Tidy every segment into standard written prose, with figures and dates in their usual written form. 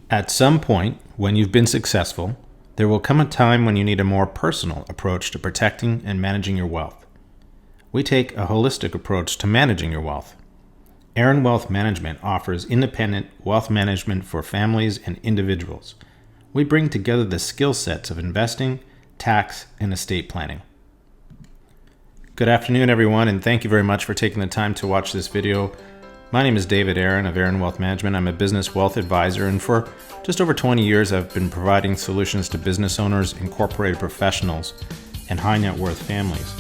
At some point, when you've been successful, there will come a time when you need a more personal approach to protecting and managing your wealth. We take a holistic approach to managing your wealth. Aaron Wealth Management offers independent wealth management for families and individuals. We bring together the skill sets of investing, tax, and estate planning. Good afternoon, everyone, and thank you very much for taking the time to watch this video. My name is David Aaron of Aaron Wealth Management. I'm a business wealth advisor, and for just over 20 years, I've been providing solutions to business owners, incorporated professionals, and high net worth families.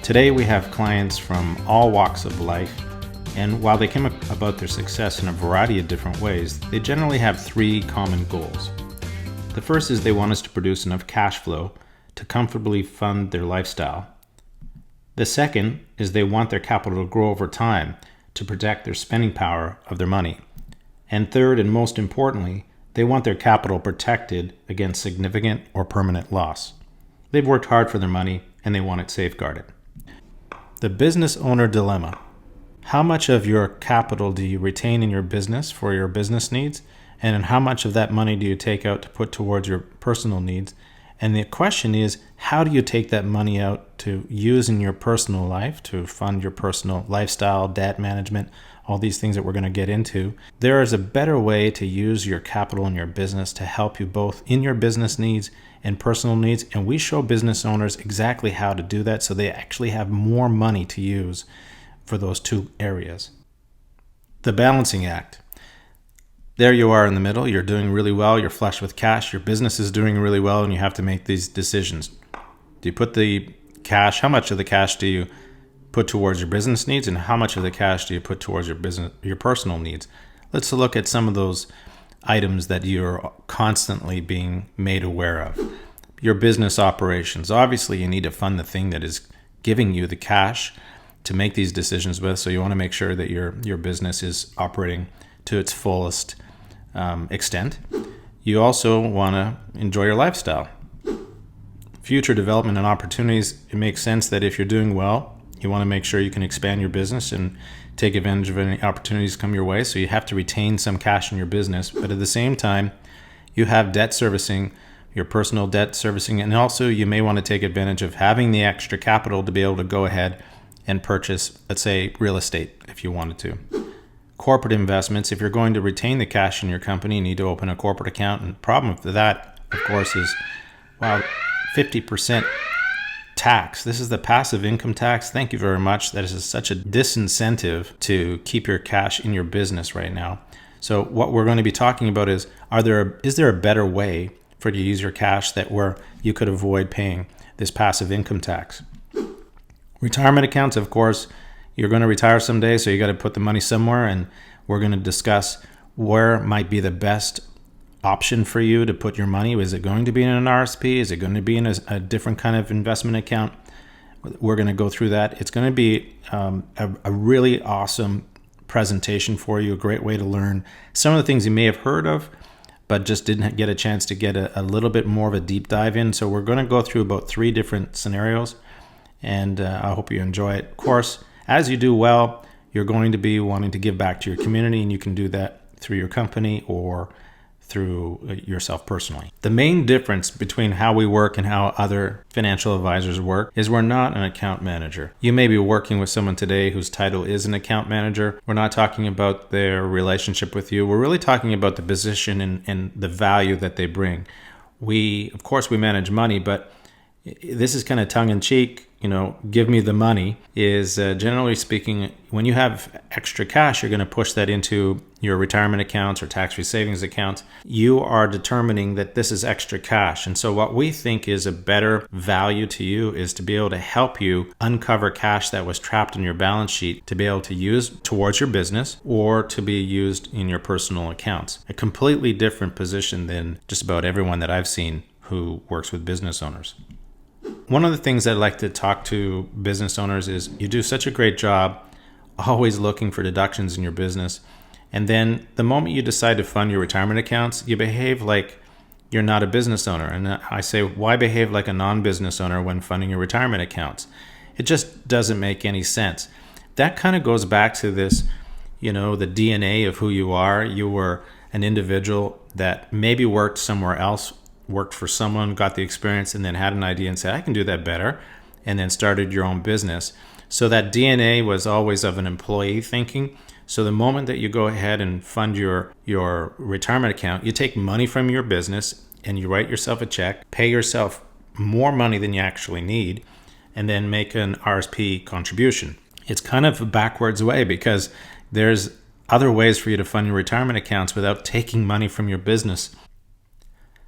Today, we have clients from all walks of life, and while they came about their success in a variety of different ways, they generally have three common goals. The first is they want us to produce enough cash flow to comfortably fund their lifestyle. The second is they want their capital to grow over time to protect their spending power of their money. And third, and most importantly, they want their capital protected against significant or permanent loss. They've worked hard for their money and they want it safeguarded. The business owner dilemma. How much of your capital do you retain in your business for your business needs? And how much of that money do you take out to put towards your personal needs? And the question is, how do you take that money out to use in your personal life to fund your personal lifestyle, debt management, all these things that we're going to get into? There is a better way to use your capital in your business to help you both in your business needs and personal needs. And we show business owners exactly how to do that so they actually have more money to use for those two areas. The balancing act. There you are in the middle. You're doing really well. You're flush with cash. Your business is doing really well, and you have to make these decisions. Do you put the cash? How much of the cash do you put towards your business needs, and how much of the cash do you put towards your personal needs? Let's look at some of those items that you're constantly being made aware of. Your business operations. Obviously, you need to fund the thing that is giving you the cash to make these decisions with. So you want to make sure that your business is operating to its fullest extent. You also want to enjoy your lifestyle. Future development and opportunities. It makes sense that if you're doing well, you want to make sure you can expand your business and take advantage of any opportunities come your way. So you have to retain some cash in your business, but at the same time, you have debt servicing, your personal debt servicing, and also you may want to take advantage of having the extra capital to be able to go ahead and purchase, let's say, real estate if you wanted to. Corporate investments. If you're going to retain the cash in your company, you need to open a corporate account. And the problem with that, of course, is, 50% tax. This is the passive income tax. Thank you very much. That is such a disincentive to keep your cash in your business right now. So what we're going to be talking about is there a better way for you to use your cash where you could avoid paying this passive income tax? Retirement accounts, of course. You're going to retire someday, so you got to put the money somewhere, and we're going to discuss where might be the best option for you to put your money. Is it going to be in an RSP? Is it going to be in a different kind of investment account? We're going to go through that. It's going to be a really awesome presentation for you, a great way to learn some of the things you may have heard of, but just didn't get a chance to get a little bit more of a deep dive in. So we're going to go through about 3 different scenarios, and I hope you enjoy it. Of course, as you do well, you're going to be wanting to give back to your community, and you can do that through your company or through yourself personally. The main difference between how we work and how other financial advisors work is we're not an account manager. You may be working with someone today whose title is an account manager. We're not talking about their relationship with you. We're really talking about the position and the value that they bring. Of course, we manage money, but this is kind of tongue-in-cheek. Give me the money is generally speaking, when you have extra cash, you're going to push that into your retirement accounts or tax-free savings accounts. You are determining that this is extra cash. And so what we think is a better value to you is to be able to help you uncover cash that was trapped in your balance sheet to be able to use towards your business or to be used in your personal accounts. A completely different position than just about everyone that I've seen who works with business owners. One of the things I'd like to talk to business owners is you do such a great job always looking for deductions in your business. And then the moment you decide to fund your retirement accounts, you behave like you're not a business owner. And I say, why behave like a non-business owner when funding your retirement accounts? It just doesn't make any sense. That kind of goes back to this, the DNA of who you are. You were an individual that maybe worked somewhere else, worked for someone, got the experience, and then had an idea and said, I can do that better, and then started your own business. So that DNA was always of an employee thinking. So the moment that you go ahead and fund your retirement account, you take money from your business and you write yourself a check, pay yourself more money than you actually need, and then make an RSP contribution. It's kind of a backwards way because there's other ways for you to fund your retirement accounts without taking money from your business.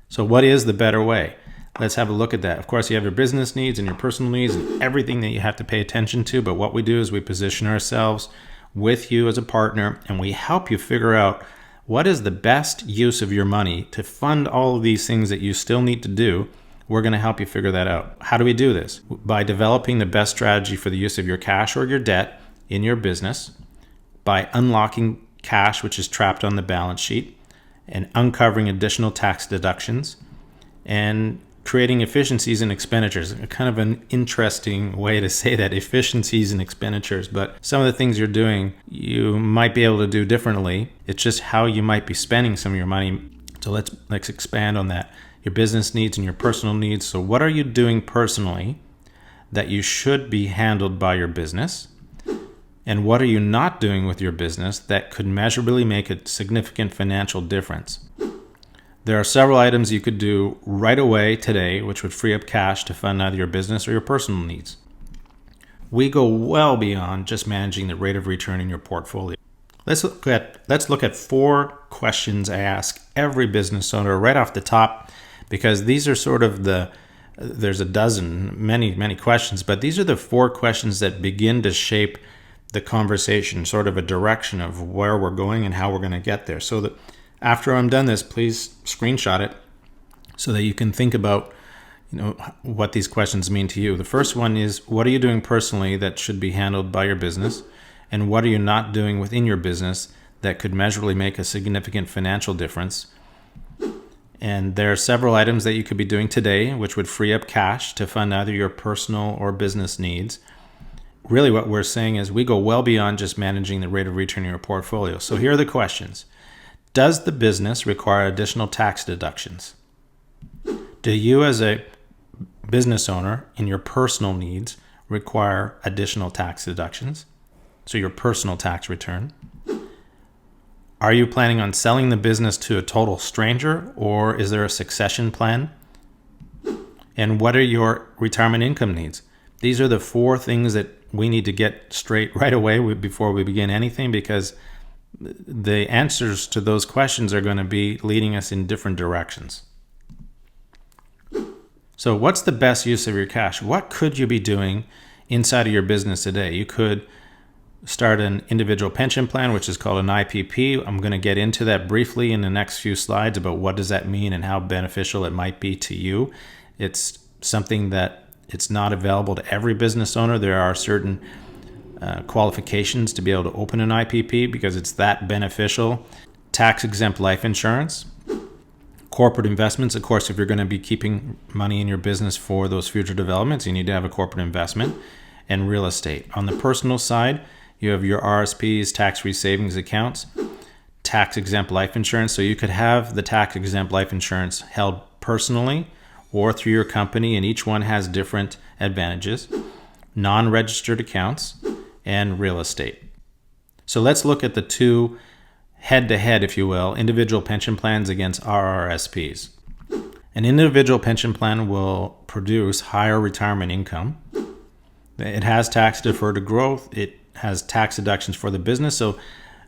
So what is the better way? Let's have a look at that. Of course, you have your business needs and your personal needs and everything that you have to pay attention to. But what we do is we position ourselves with you as a partner and we help you figure out what is the best use of your money to fund all of these things that you still need to do. We're going to help you figure that out. How do we do this? By developing the best strategy for the use of your cash or your debt in your business, by unlocking cash which is trapped on the balance sheet and uncovering additional tax deductions, and creating efficiencies in expenditures. Kind of an interesting way to say that, efficiencies in expenditures, but some of the things you're doing, you might be able to do differently. It's just how you might be spending some of your money. So let's expand on that. Your business needs and your personal needs. So what are you doing personally that you should be handled by your business? And what are you not doing with your business that could measurably make a significant financial difference? There are several items you could do right away today, which would free up cash to fund either your business or your personal needs. We go well beyond just managing the rate of return in your portfolio. Let's look at 4 questions I ask every business owner right off the top, because these are sort of there's a dozen, many questions, but these are the 4 questions that begin to shape the conversation, sort of a direction of where we're going and how we're going to get there. So that after I'm done this, please screenshot it so that you can think about, what these questions mean to you. The first one is, what are you doing personally that should be handled by your business? And what are you not doing within your business that could measurably make a significant financial difference? And there are several items that you could be doing today which would free up cash to fund either your personal or business needs. Really what we're saying is we go well beyond just managing the rate of return in your portfolio. So here are the questions. Does the business require additional tax deductions? Do you as a business owner in your personal needs require additional tax deductions? So your personal tax return. Are you planning on selling the business to a total stranger, or is there a succession plan? And what are your retirement income needs? These are the 4 things that we need to get straight right away before we begin anything, because the answers to those questions are going to be leading us in different directions. So what's the best use of your cash? What could you be doing inside of your business today? You could start an individual pension plan, which is called an IPP. I'm going to get into that briefly in the next few slides about what does that mean and how beneficial it might be to you. It's something that it's not available to every business owner. There are certain qualifications to be able to open an IPP because it's that beneficial. Tax-exempt life insurance. Corporate investments. Of course, if you're going to be keeping money in your business for those future developments, you need to have a corporate investment. And real estate. On the personal side, you have your RSPs, tax-free savings accounts, tax-exempt life insurance. So you could have the tax-exempt life insurance held personally or through your company, and each one has different advantages. Non-registered accounts and real estate. So let's look at the 2 head-to-head, if you will, individual pension plans against RRSPs. An individual pension plan will produce higher retirement income. It has tax-deferred growth. It has tax deductions for the business. So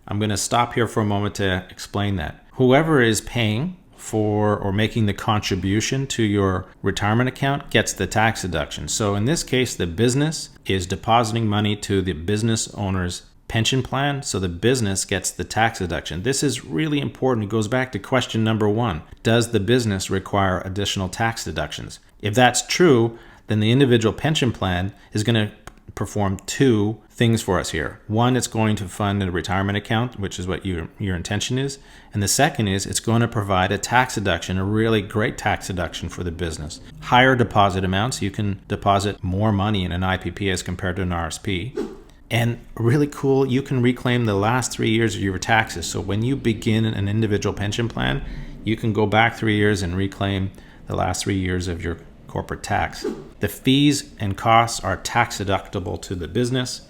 I'm going to stop here for a moment to explain that. Whoever is paying for or making the contribution to your retirement account gets the tax deduction. So in this case, the business is depositing money to the business owner's pension plan, so the business gets the tax deduction. This is really important. It goes back to question number 1. Does the business require additional tax deductions? If that's true, then the individual pension plan is going to perform 2 things for us here. One, it's going to fund a retirement account, which is what your intention is. And the second is it's going to provide a tax deduction, a really great tax deduction for the business. Higher deposit amounts, you can deposit more money in an IPP as compared to an RSP. And really cool, you can reclaim the last 3 years of your taxes. So when you begin an individual pension plan, you can go back 3 years and reclaim the last 3 years of your corporate tax. The fees and costs are tax deductible to the business.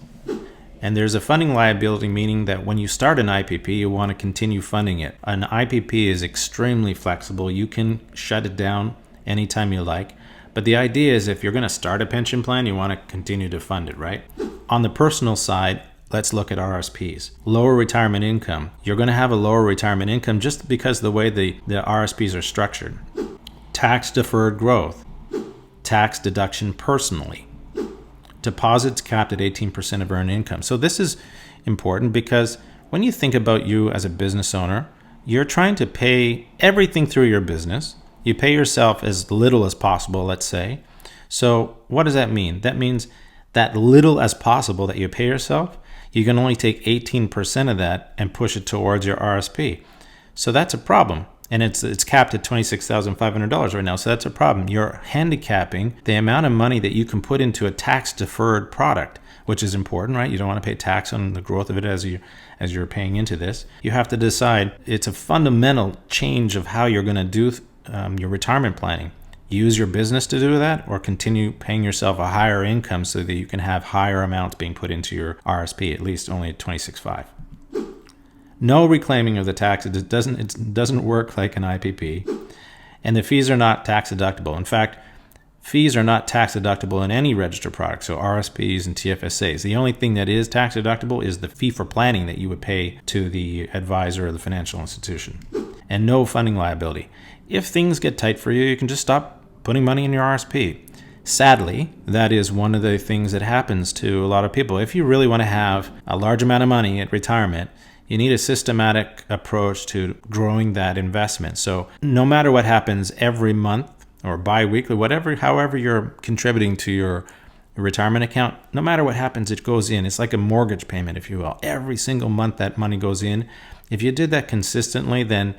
And there's a funding liability, meaning that when you start an IPP, you want to continue funding it. An IPP is extremely flexible. You can shut it down anytime you like. But the idea is if you're going to start a pension plan, you want to continue to fund it, right? On the personal side, let's look at RSPs. Lower retirement income. You're going to have a lower retirement income just because of the way the RSPs are structured. Tax deferred growth. Tax deduction personally. Deposits capped at 18% of earned income. So this is important because when you think about you as a business owner, you're trying to pay everything through your business. You pay yourself as little as possible, let's say. So what does that mean? That means that little as possible that you pay yourself, you can only take 18% of that and push it towards your RSP. So that's a problem. And it's capped at $26,500 right now. So that's a problem. You're handicapping the amount of money that you can put into a tax-deferred product, which is important, right? You don't want to pay tax on the growth of it as you're paying into this. You have to decide. It's a fundamental change of how you're going to do your retirement planning. Use your business to do that, or continue paying yourself a higher income so that you can have higher amounts being put into your RSP, at least only at $26,500. No reclaiming of the tax. It doesn't work like an IPP. And the fees are not tax deductible. In fact, fees are not tax deductible in any registered product, so RSPs and TFSAs. The only thing that is tax deductible is the fee for planning that you would pay to the advisor or the financial institution. And no funding liability. If things get tight for you, you can just stop putting money in your RSP. Sadly, that is one of the things that happens to a lot of people. If you really want to have a large amount of money at retirement, you need a systematic approach to growing that investment. So no matter what happens every month or bi-weekly, however you're contributing to your retirement account, no matter what happens, it goes in. It's like a mortgage payment, if you will. Every single month that money goes in. If you did that consistently, then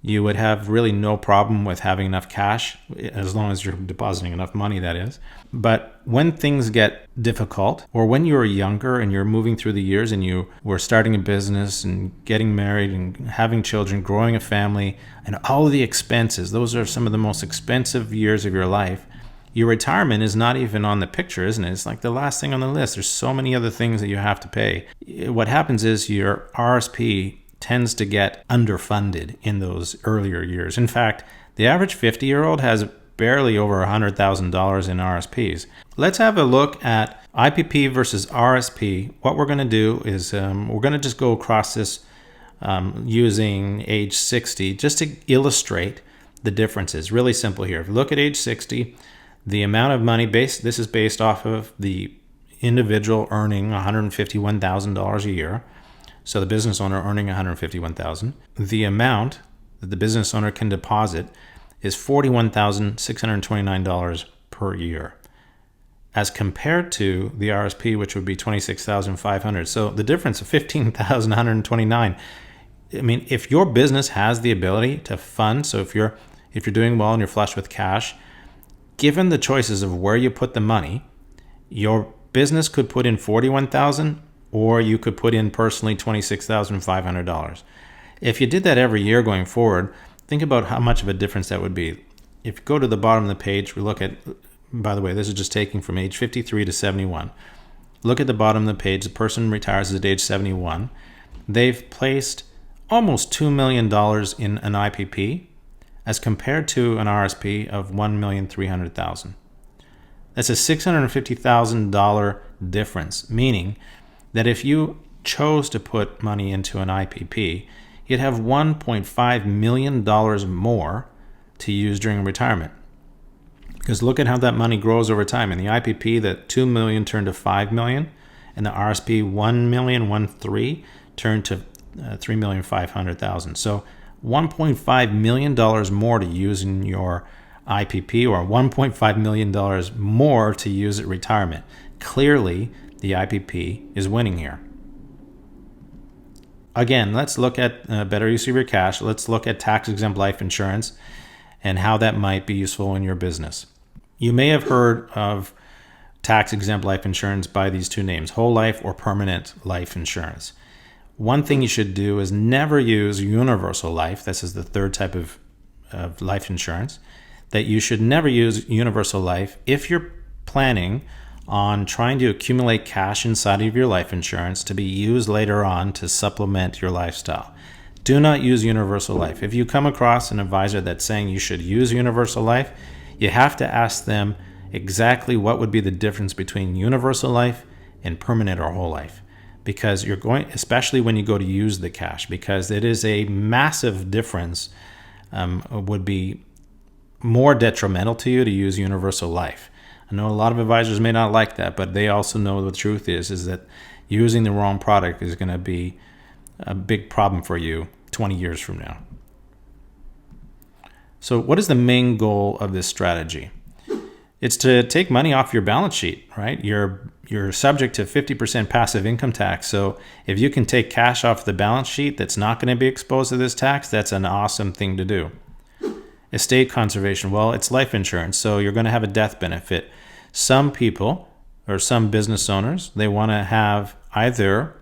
you would have really no problem with having enough cash, as long as you're depositing enough money, that is. But when things get difficult, or when you're younger and you're moving through the years and you were starting a business and getting married and having children, growing a family, and all of the expenses, those are some of the most expensive years of your life. Your retirement is not even on the picture, isn't it? It's like the last thing on the list. There's so many other things that you have to pay. What happens is your RSP tends to get underfunded in those earlier years. In fact, the average 50-year-old has barely over $100,000 in RSPs. Let's have a look at IPP versus RSP. What we're going to do is we're going to just go across this using age 60 just to illustrate the differences. Really simple here. If you look at age 60, the amount of money this is based off of the individual earning $151,000 a year. So the business owner earning $151,000. The amount that the business owner can deposit is $41,629 per year, as compared to the RSP, which would be $26,500. So the difference of $15,129. I mean, if your business has the ability to fund, so if you're doing well and you're flush with cash, given the choices of where you put the money, your business could put in $41,000. Or you could put in personally $26,500. If you did that every year going forward, think about how much of a difference that would be. If you go to the bottom of the page, we look at, by the way, this is just taking from age 53 to 71. Look at the bottom of the page. The person retires at age 71. They've placed almost $2 million in an IPP as compared to an RSP of $1,300,000. That's a $650,000 difference, meaning that if you chose to put money into an IPP, you'd have $1.5 million more to use during retirement. Because look at how that money grows over time. In the IPP, that $2 million turned to $5 million, and the RSP $1,113,000 turned to $3,500,000. So $1.5 million more to use in your IPP, or $1.5 million more to use at retirement. Clearly, the IPP is winning here. Again, let's look at better use of your cash. Let's look at tax-exempt life insurance and how that might be useful in your business. You may have heard of tax-exempt life insurance by these two names, whole life or permanent life insurance. One thing you should do is never use universal life. This is the third type of life insurance, that you should never use universal life if you're planning on trying to accumulate cash inside of your life insurance to be used later on to supplement your lifestyle. Do not use universal life. If you come across an advisor that's saying you should use universal life, you have to ask them exactly what would be the difference between universal life and permanent or whole life. Because you're going, especially when you go to use the cash, because it is a massive difference, would be more detrimental to you to use universal life. I know a lot of advisors may not like that, but they also know the truth is that using the wrong product is going to be a big problem for you 20 years from now. So what is the main goal of this strategy? It's to take money off your balance sheet, right? You're subject to 50% passive income tax. So if you can take cash off the balance sheet that's not going to be exposed to this tax, that's an awesome thing to do. Estate conservation, well, it's life insurance, so you're going to have a death benefit. Some people or some business owners, they want to have either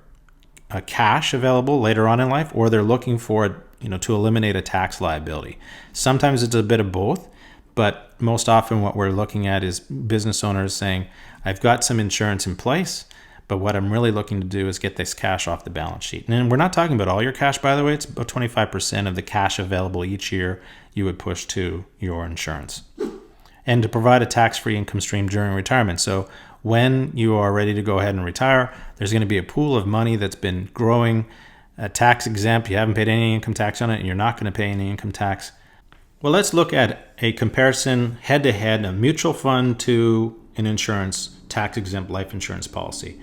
a cash available later on in life, or they're looking for it, to eliminate a tax liability. Sometimes it's a bit of both, but most often what we're looking at is business owners saying, I've got some insurance in place, but what I'm really looking to do is get this cash off the balance sheet. And we're not talking about all your cash, by the way. It's about 25% of the cash available each year you would push to your insurance. And to provide a tax-free income stream during retirement. So when you are ready to go ahead and retire, there's going to be a pool of money that's been growing, tax exempt. You haven't paid any income tax on it, and you're not going to pay any income tax. Well, let's look at a comparison head-to-head, a mutual fund to an insurance, tax-exempt life insurance policy.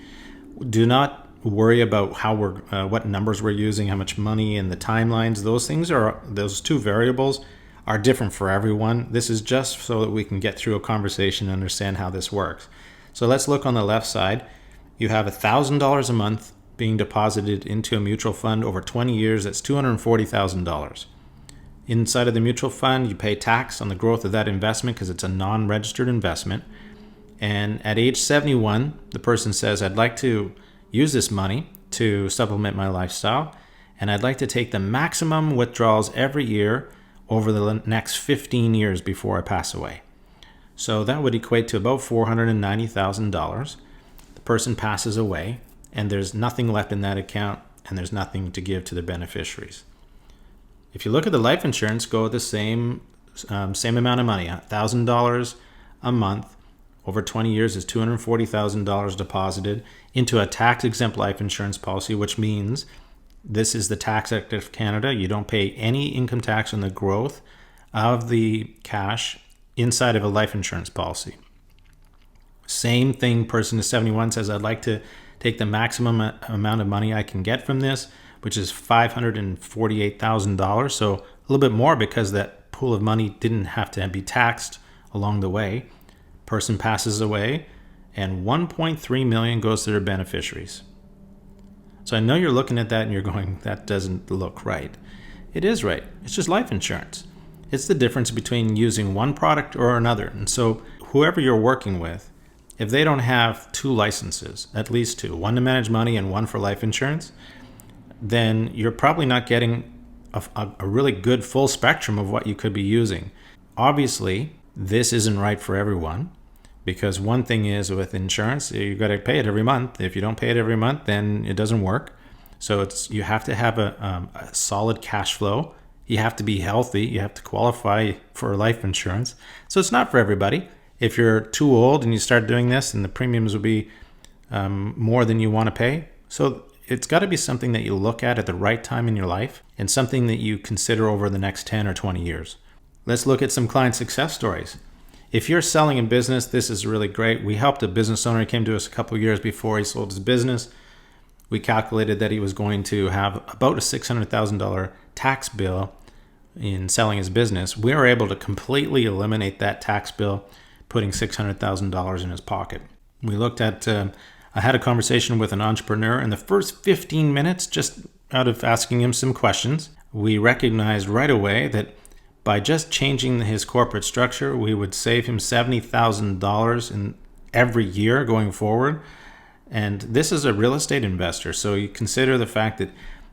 Do not worry about how what numbers we're using, how much money, and the timelines. Those two variables are different for everyone. This is just so that we can get through a conversation and understand how this works. So let's look on the left side. You have $1,000 a month being deposited into a mutual fund over 20 years. That's $240,000. Inside of the mutual fund, you pay tax on the growth of that investment because it's a non-registered investment. And at age 71, the person says, I'd like to use this money to supplement my lifestyle, and I'd like to take the maximum withdrawals every year over the next 15 years before I pass away. So that would equate to about $490,000. The person passes away, and there's nothing left in that account, and there's nothing to give to the beneficiaries. If you look at the life insurance, go with the same amount of money, $1,000 a month. Over 20 years is $240,000 deposited into a tax-exempt life insurance policy, which means this is the Tax Act of Canada. You don't pay any income tax on the growth of the cash inside of a life insurance policy. Same thing, person is 71, says, I'd like to take the maximum amount of money I can get from this, which is $548,000. So a little bit more because that pool of money didn't have to be taxed along the way. Person passes away, and $1.3 million goes to their beneficiaries. So I know you're looking at that and you're going, that doesn't look right. It is right. It's just life insurance. It's the difference between using one product or another. And so whoever you're working with, if they don't have two licenses, at least two, one to manage money and one for life insurance, then you're probably not getting a really good full spectrum of what you could be using. Obviously, this isn't right for everyone, because one thing is with insurance, you got to pay it every month. If you don't pay it every month, then it doesn't work. So you have to have a solid cash flow. You have to be healthy. You have to qualify for life insurance. So it's not for everybody. If you're too old and you start doing this, and the premiums will be more than you want to pay. So it's got to be something that you look at the right time in your life, and something that you consider over the next 10 or 20 years. Let's look at some client success stories. If you're selling a business, this is really great. We helped a business owner. He came to us a couple of years before he sold his business. We calculated that he was going to have about a $600,000 tax bill in selling his business. We were able to completely eliminate that tax bill, putting $600,000 in his pocket. We looked at, I had a conversation with an entrepreneur. In the first 15 minutes, just out of asking him some questions, we recognized right away that by just changing his corporate structure, we would save him $70,000 in every year going forward. And this is a real estate investor. So you consider the fact that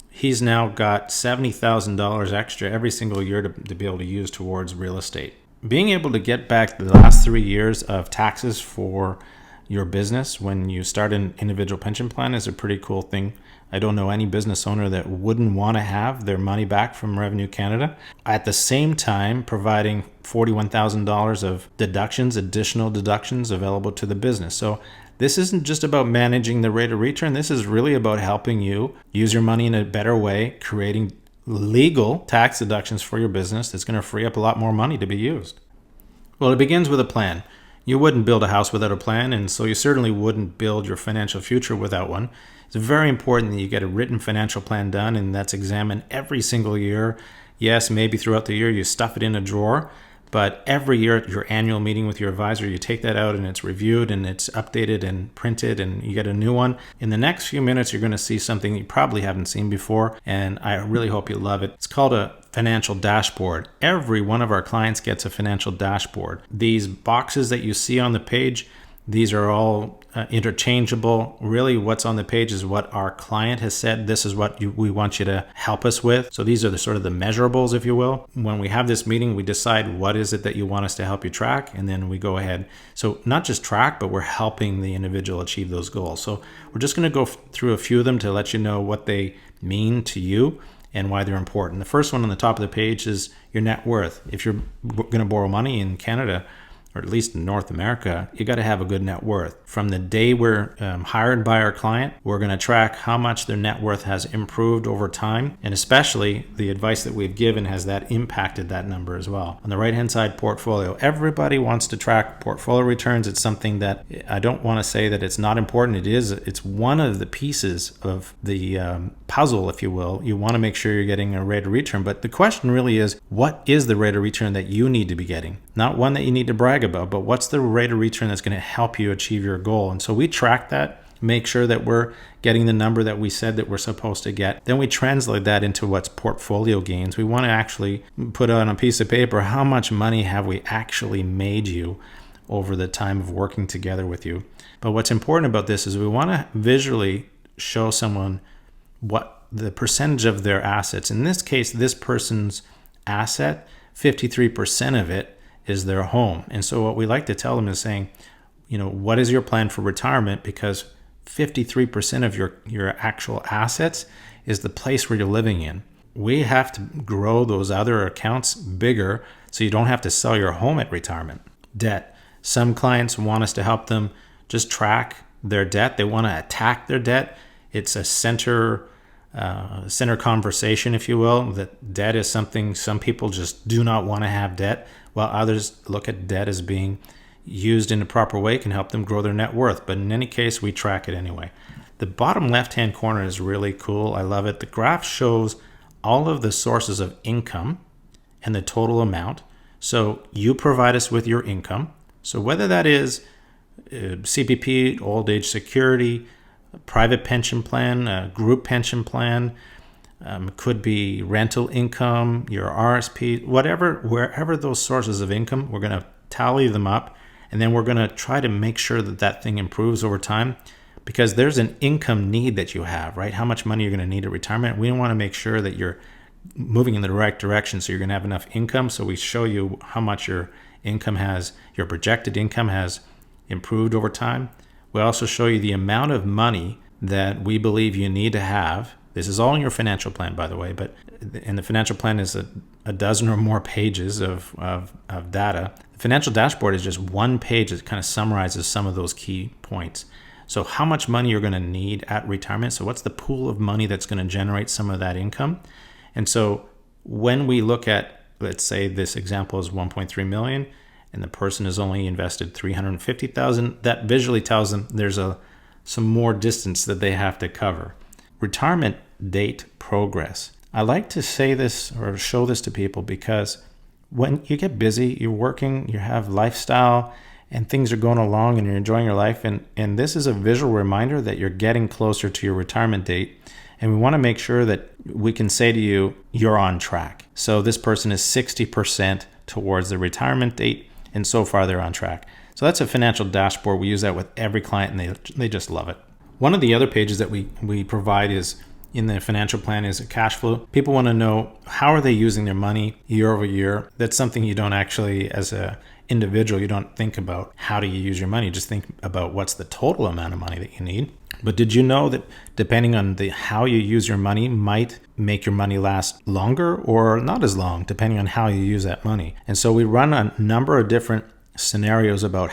he's now got $70,000 extra every single year to be able to use towards real estate. Being able to get back the last 3 years of taxes for your business when you start an individual pension plan is a pretty cool thing. I don't know any business owner that wouldn't want to have their money back from Revenue Canada. At the same time, providing $41,000 of deductions, additional deductions available to the business. So this isn't just about managing the rate of return. This is really about helping you use your money in a better way, creating legal tax deductions for your business that's going to free up a lot more money to be used. Well, it begins with a plan. You wouldn't build a house without a plan, and so you certainly wouldn't build your financial future without one. It's very important that you get a written financial plan done, and that's examined every single year. Yes, maybe throughout the year you stuff it in a drawer, but every year at your annual meeting with your advisor, you take that out and it's reviewed and it's updated and printed and you get a new one. In the next few minutes, you're going to see something you probably haven't seen before, and I really hope you love it. It's called a financial dashboard. Every one of our clients gets a financial dashboard. These boxes that you see on the page, these are all interchangeable. Really, what's on the page is what our client has said. This is what we want you to help us with. So these are the sort of the measurables, if you will. When we have this meeting, we decide what is it that you want us to help you track, and then we go ahead. So not just track, but we're helping the individual achieve those goals. So we're just going to go through a few of them to let you know what they mean to you and why they're important. The first one on the top of the page is your net worth. If you're going to borrow money in Canada, or at least in North America, you got to have a good net worth. From the day we're hired by our client, we're going to track how much their net worth has improved over time, and especially the advice that we've given, has that impacted that number as well. On the right-hand side, portfolio. Everybody wants to track portfolio returns. It's something that I don't want to say that it's not important. It is. It's one of the pieces of the puzzle, if you will. You want to make sure you're getting a rate of return, but the question really is, what is the rate of return that you need to be getting? Not one that you need to brag about, but what's the rate of return that's going to help you achieve your goal? And so we track that, make sure that we're getting the number that we said that we're supposed to get. Then we translate that into what's portfolio gains. We want to actually put on a piece of paper, how much money have we actually made you over the time of working together with you. But what's important about this is we want to visually show someone what the percentage of their assets. In this case, this person's asset, 53% of it is their home. And so what we like to tell them is saying, what is your plan for retirement? Because 53% of your actual assets is the place where you're living in. We have to grow those other accounts bigger so you don't have to sell your home at retirement. Debt. Some clients want us to help them just track their debt. They want to attack their debt. It's a center conversation, if you will, that debt is something some people just do not want to have debt, while others look at debt as being used in a proper way, can help them grow their net worth. But in any case, we track it anyway. The bottom left-hand corner is really cool. I love it. The graph shows all of the sources of income and the total amount. So you provide us with your income. So whether that is CPP, old age security, private pension plan, group pension plan, could be rental income, your RSP, wherever those sources of income, we're going to tally them up, and then we're going to try to make sure that that thing improves over time, because there's an income need that you have, right? How much money you're going to need at retirement. We want to make sure that you're moving in the right direction, so you're going to have enough income. So we show you how much your income has, your projected income has improved over time. We also show you the amount of money that we believe you need to have. This is all in your financial plan, by the way, but in the financial plan is a dozen or more pages of data. The financial dashboard is just one page that kind of summarizes some of those key points. So how much money you're going to need at retirement. So what's the pool of money that's going to generate some of that income? And so when we look at, let's say this example is 1.3 million, and the person has only invested 350,000, that visually tells them there's some more distance that they have to cover. Retirement date progress. I like to say this or show this to people because when you get busy, you're working, you have lifestyle, and things are going along and you're enjoying your life, and this is a visual reminder that you're getting closer to your retirement date. And we want to make sure that we can say to you, you're on track. So this person is 60% towards the retirement date, and so far they're on track. So that's a financial dashboard. We use that with every client, and they just love it. One of the other pages that we provide is in the financial plan is a cash flow. People want to know, how are they using their money year over year? That's something you don't actually, as a individual, you don't think about how do you use your money. You just think about what's the total amount of money that you need. But did you know that depending on how you use your money might make your money last longer or not as long, depending on how you use that money? And so we run a number of different scenarios about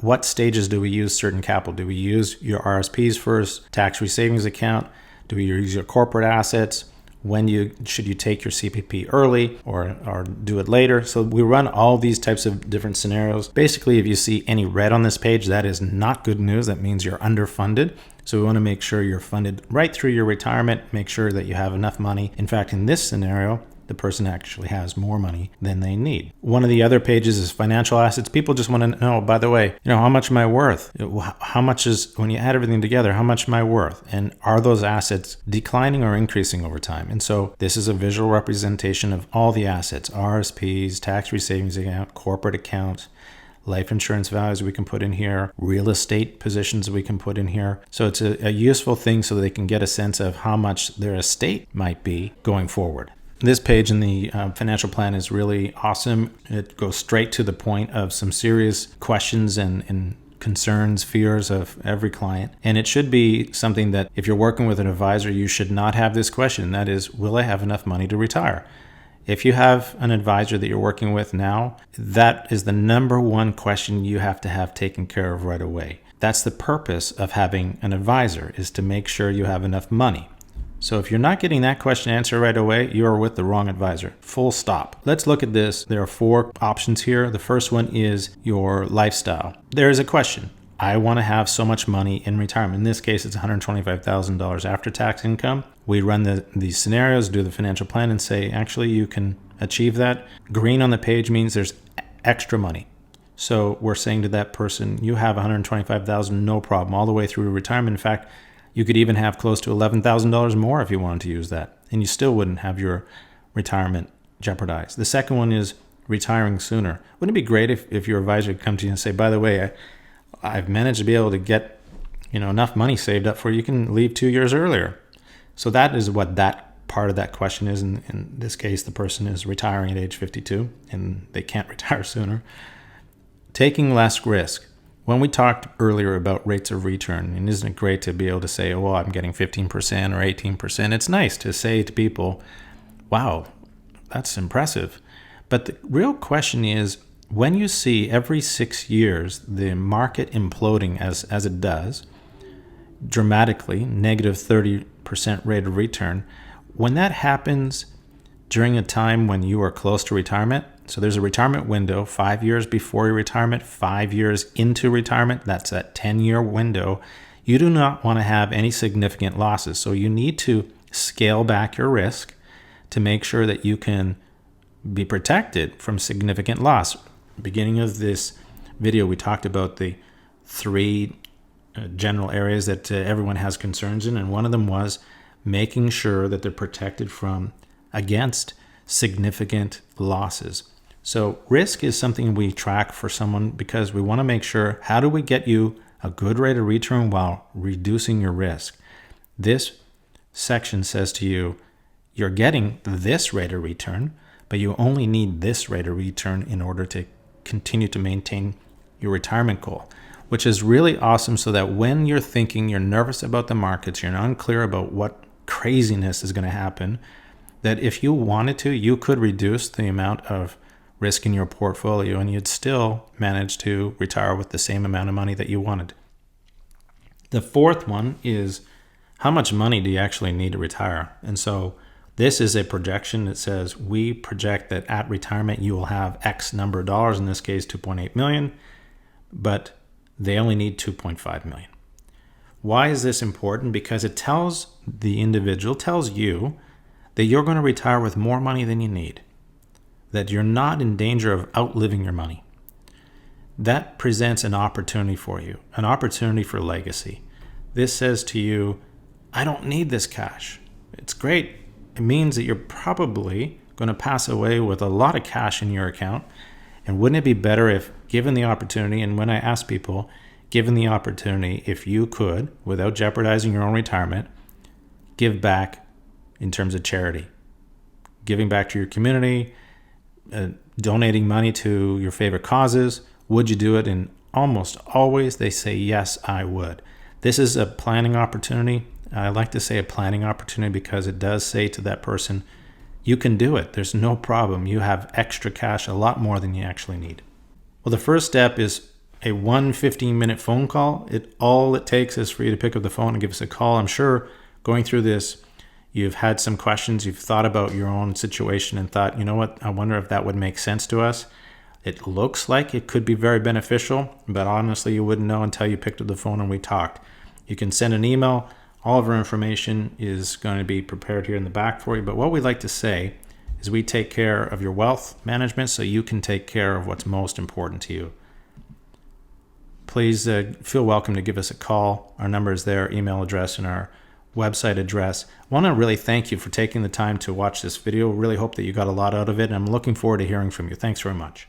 what stages do we use certain capital. Do we use your RSPs first, tax-free savings account? Do we use your corporate assets? Should you take your CPP early or do it later? So we run all these types of different scenarios. Basically, if you see any red on this page, that is not good news. That means you're underfunded. So we want to make sure you're funded right through your retirement, make sure that you have enough money. In fact, in this scenario, the person actually has more money than they need. One of the other pages is financial assets. People just want to know, by the way, how much am I worth? How much is, when you add everything together, how much am I worth? And are those assets declining or increasing over time? And so this is a visual representation of all the assets, RSPs, tax-free savings account, corporate accounts, life insurance values we can put in here, real estate positions we can put in here. So it's a useful thing so they can get a sense of how much their estate might be going forward. This page in the financial plan is really awesome. It goes straight to the point of some serious questions and concerns, fears of every client. And it should be something that if you're working with an advisor, you should not have this question. That is, will I have enough money to retire? If you have an advisor that you're working with now, that is the number one question you have to have taken care of right away. That's the purpose of having an advisor, is to make sure you have enough money. So if you're not getting that question answered right away, you are with the wrong advisor. Full stop. Let's look at this. There are 4 options here. The first one is your lifestyle. There is a question. I want to have so much money in retirement. In this case, it's $125,000 after tax income. We run these scenarios, do the financial plan, and say, actually, you can achieve that. Green on the page means there's extra money. So we're saying to that person, you have $125,000, no problem, all the way through retirement. In fact, you could even have close to $11,000 more if you wanted to use that, and you still wouldn't have your retirement jeopardized. The second one is retiring sooner. Wouldn't it be great if your advisor could come to you and say, by the way, I've managed to be able to get enough money saved up for you can leave 2 years earlier. So that is what that part of that question is. In this case, the person is retiring at age 52 and they can't retire sooner. Taking less risk. When we talked earlier about rates of return, and isn't it great to be able to say, oh, well, I'm getting 15% or 18%. It's nice to say to people, wow, that's impressive. But the real question is, when you see every 6 years the market imploding as it does, dramatically, negative 30% rate of return, when that happens during a time when you are close to retirement, so there's a retirement window, 5 years before your retirement, 5 years into retirement, that's that 10-year window, you do not want to have any significant losses. So you need to scale back your risk to make sure that you can be protected from significant loss. Beginning of this video, we talked about the 3 general areas that everyone has concerns in, and one of them was making sure that they're protected against significant losses. So risk is something we track for someone because we want to make sure, how do we get you a good rate of return while reducing your risk? This section says to you, you're getting this rate of return, but you only need this rate of return in order to continue to maintain your retirement goal, which is really awesome, so that when you're thinking, you're nervous about the markets, you're unclear about what craziness is going to happen, that if you wanted to, you could reduce the amount of risk in your portfolio and you'd still manage to retire with the same amount of money that you wanted. The fourth one is, how much money do you actually need to retire? And so this is a projection that says we project that at retirement you will have X number of dollars, in this case 2.8 million, but they only need 2.5 million. Why is this important? Because it tells the individual, tells you that you're going to retire with more money than you need, that you're not in danger of outliving your money. That presents an opportunity for you, an opportunity for legacy. This says to you, I don't need this cash. It's great. It means that you're probably going to pass away with a lot of cash in your account. And wouldn't it be better if given the opportunity, and when I ask people, given the opportunity, if you could, without jeopardizing your own retirement, give back in terms of charity, giving back to your community, donating money to your favorite causes, would you do it? And almost always they say, yes, I would. This is a planning opportunity. I like to say a planning opportunity because it does say to that person, you can do it. There's no problem. You have extra cash, a lot more than you actually need. Well, the first step is a 15-minute phone call. All it takes is for you to pick up the phone and give us a call. I'm sure going through this, you've had some questions, you've thought about your own situation and thought, you know what, I wonder if that would make sense to us. It looks like it could be very beneficial, but honestly, you wouldn't know until you picked up the phone and we talked. You can send an email. All of our information is going to be prepared here in the back for you. But what we like to say is we take care of your wealth management so you can take care of what's most important to you. Please feel welcome to give us a call. Our number is there, email address, and our website address. I want to really thank you for taking the time to watch this video. Really hope that you got a lot out of it, and I'm looking forward to hearing from you. Thanks very much.